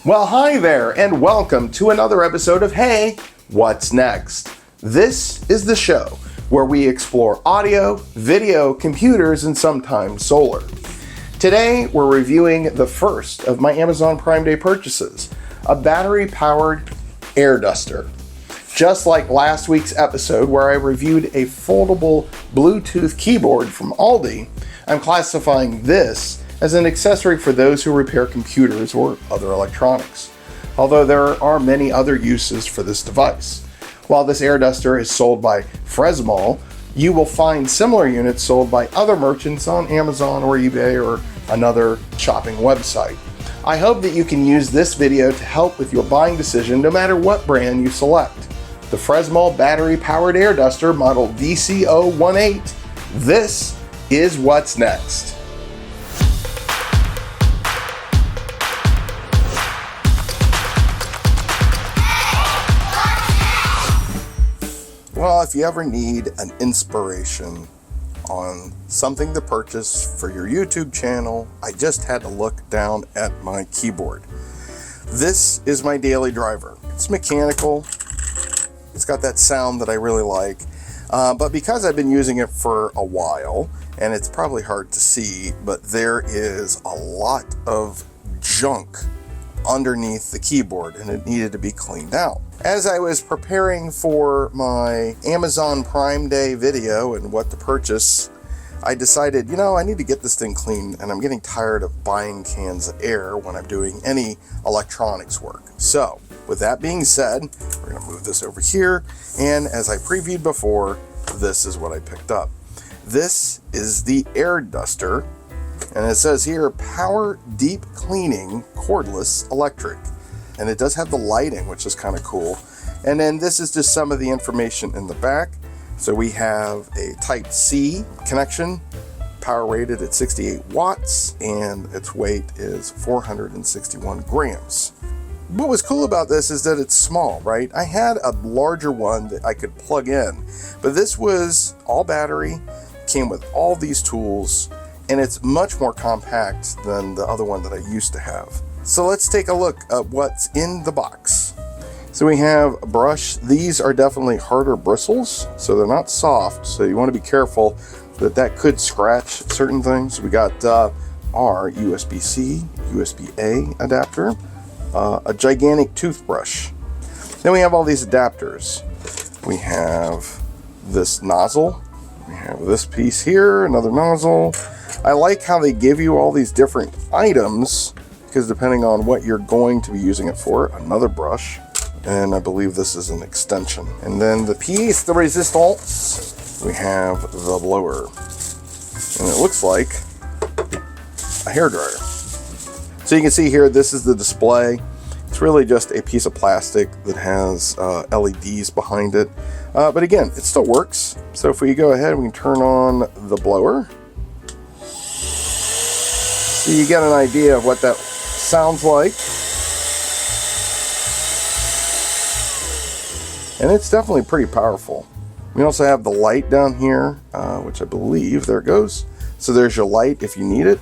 Well, hi there, and welcome to another episode of Hey, What's Next? This is the show where we explore audio, video, computers, and sometimes solar. Today, we're reviewing the first of my Amazon Prime Day purchases, a battery-powered air duster. Just like last week's episode where I reviewed a foldable Bluetooth keyboard from Aldi, I'm classifying this as an accessory for those who repair computers or other electronics, although there are many other uses for this device. While this air duster is sold by Fresmol, you will find similar units sold by other merchants on Amazon or eBay or another shopping website. I hope that you can use this video to help with your buying decision no matter what brand you select. The Fresmol battery-powered air duster model VC018. This is what's next. Well, if you ever need an inspiration on something to purchase for your YouTube channel, I just had to look down at my keyboard. This is my daily driver. It's mechanical. It's got that sound that I really like. But because I've been using it for a while, and it's probably hard to see, but there is a lot of junk underneath the keyboard and it needed to be cleaned out. As I was preparing for my Amazon Prime Day video and what to purchase, I decided, I need to get this thing clean, and I'm getting tired of buying cans of air when I'm doing any electronics work. So, with that being said, we're going to move this over here, and as I previewed before, this is what I picked up. This is the air duster, and it says here, power deep cleaning cordless electric. And it does have the lighting, which is kind of cool. And then this is just some of the information in the back. So we have a Type-C connection, power rated at 68 watts, and its weight is 461 grams. What was cool about this is that it's small, right? I had a larger one that I could plug in, but this was all battery, came with all these tools, and it's much more compact than the other one that I used to have. So let's take a look at what's in the box. So we have a brush. These are definitely harder bristles, so they're not soft, so you want to be careful that could scratch certain things. We got our USB-C, USB-A adapter, a gigantic toothbrush. Then we have all these adapters. We have this nozzle. We have this piece here, another nozzle. I like how they give you all these different items, because depending on what you're going to be using it for, another brush, and I believe this is an extension. And then the piece de resistance, we have the blower, and it looks like a hairdryer. So you can see here, this is the display. It's really just a piece of plastic that has LEDs behind it, but again, it still works. So if we go ahead, we can turn on the blower. So you get an idea of what that sounds like. And it's definitely pretty powerful. We also have the light down here, which I believe, there it goes. So there's your light if you need it.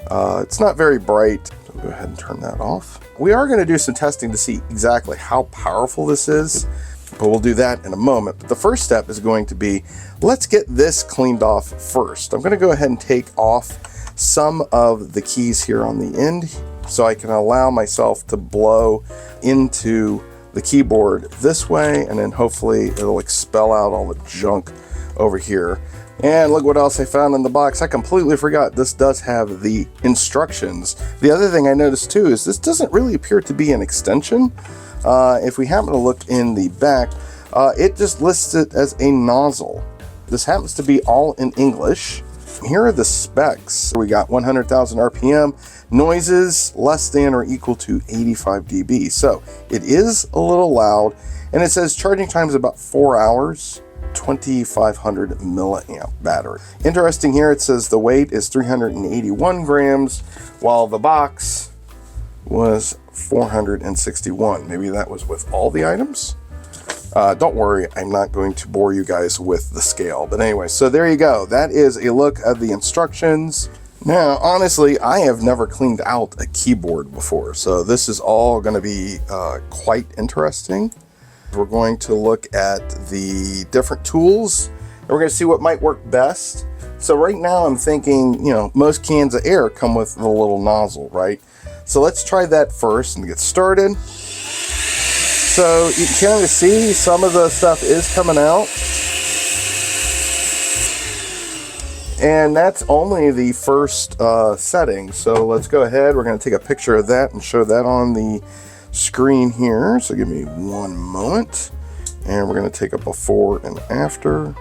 It's not very bright, so go ahead and turn that off. We are going to do some testing to see exactly how powerful this is, but we'll do that in a moment. But the first step is going to be, let's get this cleaned off first. I'm going to go ahead and take off some of the keys here on the end so I can allow myself to blow into the keyboard this way, and then hopefully it'll expel out all the junk over here. And look what else I found in the box. I completely forgot this does have the instructions. The other thing I noticed too is this doesn't really appear to be an extension. If we happen to look in the back, it just lists it as a nozzle. This happens to be all in English. Here are the specs. We got 100,000 RPM, noises less than or equal to 85 dB. So it is a little loud, and it says charging time is about 4 hours, 2,500 milliamp battery. Interesting here, it says the weight is 381 grams, while the box was 461. Maybe that was with all the items? Don't worry, I'm not going to bore you guys with the scale. But anyway, so there you go. That is a look at the instructions. Now, honestly, I have never cleaned out a keyboard before, so this is all going to be quite interesting. We're going to look at the different tools, and we're going to see what might work best. So right now I'm thinking, most cans of air come with a little nozzle, right? So let's try that first and get started. So you can kind of see some of the stuff is coming out. And that's only the first setting. So let's go ahead. We're going to take a picture of that and show that on the screen here. So give me one moment. And we're going to take a before and after.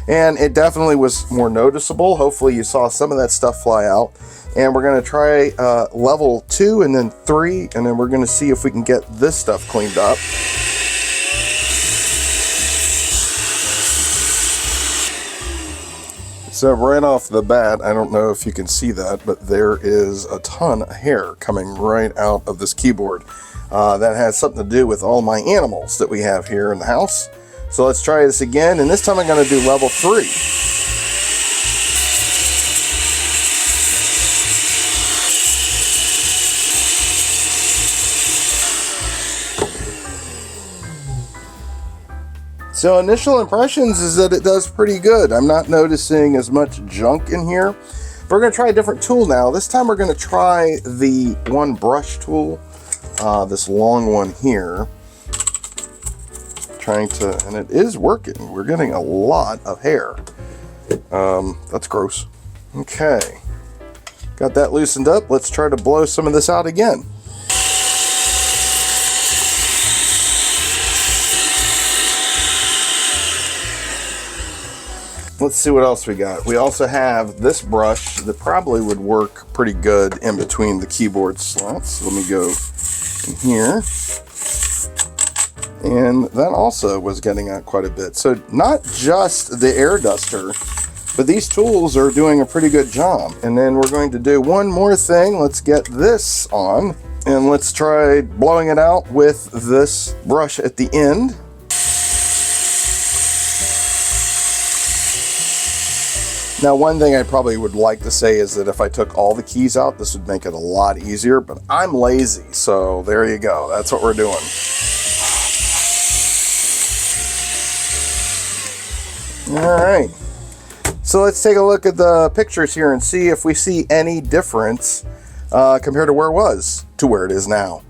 And it definitely was more noticeable. Hopefully you saw some of that stuff fly out. And we're going to try level 2 and then 3. And then we're going to see if we can get this stuff cleaned up. So right off the bat, I don't know if you can see that, but there is a ton of hair coming right out of this keyboard. That has something to do with all my animals that we have here in the house. So let's try this again, and this time I'm going to do level 3. So initial impressions is that it does pretty good. I'm not noticing as much junk in here. But we're going to try a different tool now. This time we're going to try the one brush tool, this long one here. And it is working. We're getting a lot of hair. That's gross. Okay, got that loosened up. Let's try to blow some of this out again. Let's see what else we got. We also have this brush that probably would work pretty good in between the keyboard slots. Let me go in here. And that also was getting out quite a bit. So not just the air duster, but these tools are doing a pretty good job. And then we're going to do one more thing. Let's get this on. And let's try blowing it out with this brush at the end. Now, one thing I probably would like to say is that if I took all the keys out, this would make it a lot easier, but I'm lazy, so there you go. That's what we're doing. All right. So let's take a look at the pictures here and see if we see any difference compared to where it was to where it is now.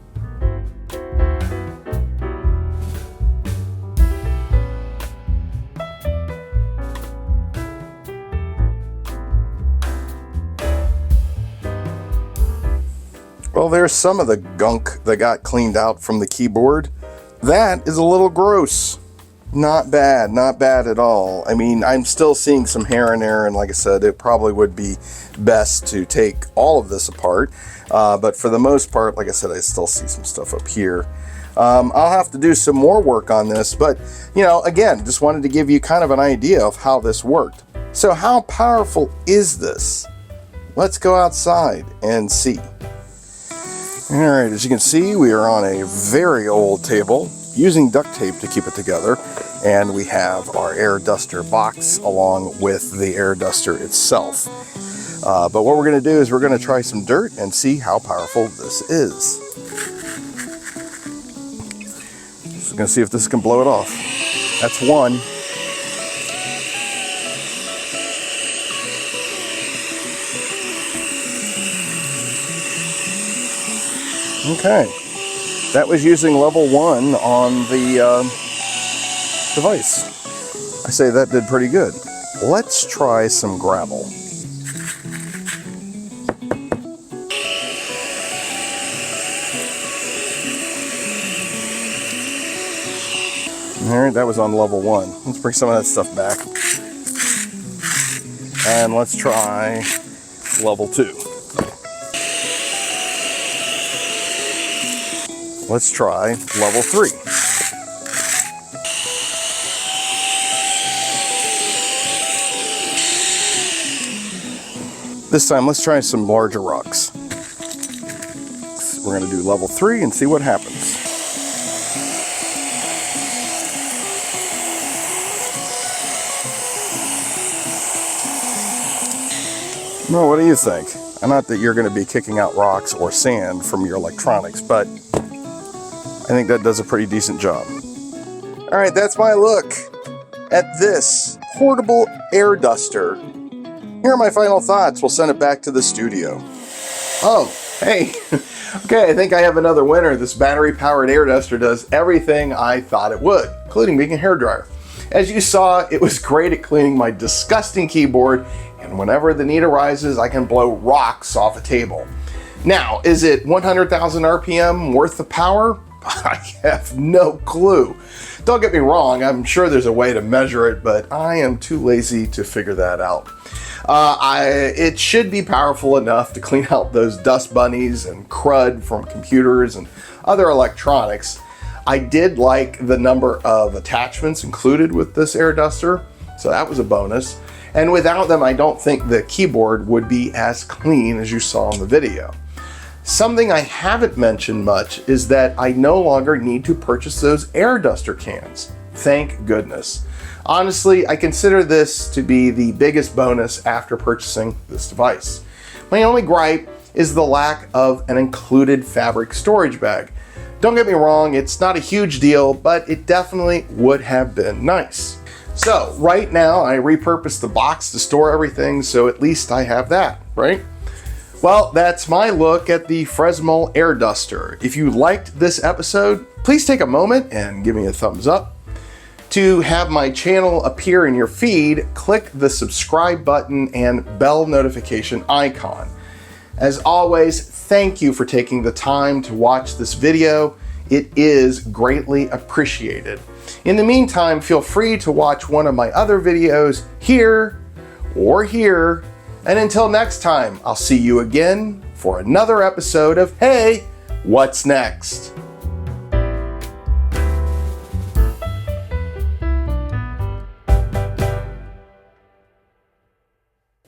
Well, there's some of the gunk that got cleaned out from the keyboard. That is a little gross. Not bad, not bad at all. I mean, I'm still seeing some hair in there, and like I said, it probably would be best to take all of this apart. But for the most part, like I said, I still see some stuff up here. I'll have to do some more work on this, but, again, just wanted to give you kind of an idea of how this worked. So how powerful is this? Let's go outside and see. All right, as you can see, we are on a very old table using duct tape to keep it together, and we have our air duster box along with the air duster itself. But what we're going to do is we're going to try some dirt and see how powerful this is. Just going to see if this can blow it off. That's one. Okay, that was using level 1 on the device. I say that did pretty good. Let's try some gravel. All right, that was on level 1. Let's bring some of that stuff back. And let's try level 2. Let's try level 3. This time, let's try some larger rocks. We're going to do level 3 and see what happens. Well, what do you think? Not that you're going to be kicking out rocks or sand from your electronics, but I think that does a pretty decent job. All right, that's my look at this portable air duster. Here are my final thoughts. We'll send it back to the studio. Oh, hey. Okay, I think I have another winner. This battery-powered air duster does everything I thought it would, including being a hairdryer. As you saw, it was great at cleaning my disgusting keyboard, and whenever the need arises, I can blow rocks off a table. Now, is it 100,000 RPM worth the power? I have no clue. Don't get me wrong, I'm sure there's a way to measure it, but I am too lazy to figure that out. It should be powerful enough to clean out those dust bunnies and crud from computers and other electronics. I did like the number of attachments included with this air duster, so that was a bonus. And without them, I don't think the keyboard would be as clean as you saw in the video. Something I haven't mentioned much is that I no longer need to purchase those air duster cans. Thank goodness. Honestly, I consider this to be the biggest bonus after purchasing this device. My only gripe is the lack of an included fabric storage bag. Don't get me wrong, it's not a huge deal, but it definitely would have been nice. So right now I repurposed the box to store everything, so at least I have that, right? Well, that's my look at the Fresmol Air Duster. If you liked this episode, please take a moment and give me a thumbs up. To have my channel appear in your feed, click the subscribe button and bell notification icon. As always, thank you for taking the time to watch this video. It is greatly appreciated. In the meantime, feel free to watch one of my other videos here or here. And until next time, I'll see you again for another episode of Hey, What's Next?